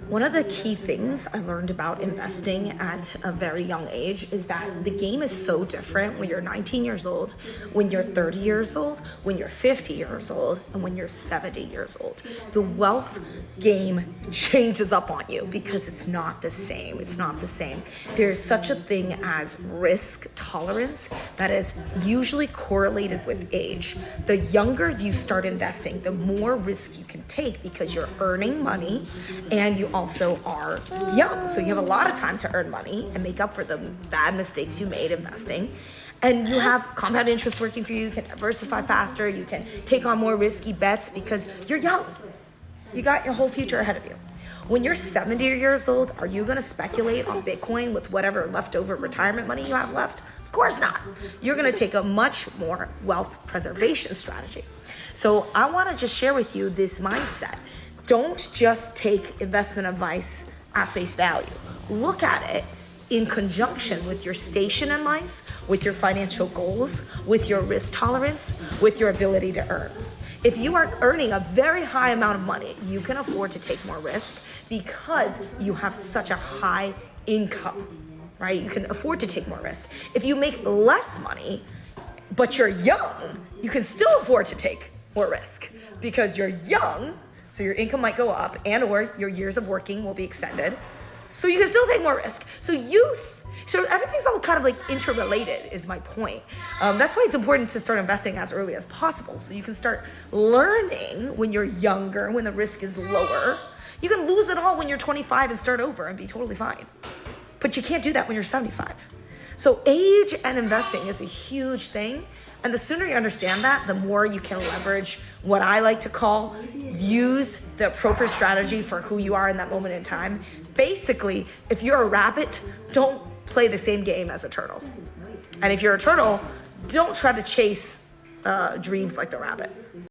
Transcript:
One of the key things I learned about investing at a very young age is that the game is so different when you're 19 years old, when you're 30 years old, when you're 50 years old, and when you're 70 years old. The wealth game changes up on you because it's not the same. It's not the same. There's such a thing as risk tolerance that is usually correlated with age. The younger you start investing, the more risk you can take because you're earning money and you also are young. So you have a lot of time to earn money and make up for the bad mistakes you made investing. And you have compound interest working for you. You can diversify faster. You can take on more risky bets because you're young. You got your whole future ahead of you. When you're 70 years old, are you going to speculate on Bitcoin with whatever leftover retirement money you have left? Of course not. You're going to take a much more wealth preservation strategy. So I want to just share with you this mindset. Don't just take investment advice at face value. Look at it in conjunction with your station in life, with your financial goals, with your risk tolerance, with your ability to earn. If you are earning a very high amount of money, you can afford to take more risk because you have such a high income, right? You can afford to take more risk. If you make less money, but you're young, you can still afford to take more risk because you're young. So your income might go up and or your years of working will be extended. So you can still take more risk. So everything's all kind of like interrelated is my point. That's why it's important to start investing as early as possible. So you can start learning when you're younger, when the risk is lower. You can lose it all when you're 25 and start over and be totally fine. But you can't do that when you're 75. So age and investing is a huge thing. And the sooner you understand that, the more you can leverage what I like to call use the appropriate strategy for who you are in that moment in time. Basically, if you're a rabbit, don't play the same game as a turtle. And if you're a turtle, don't try to chase dreams like the rabbit.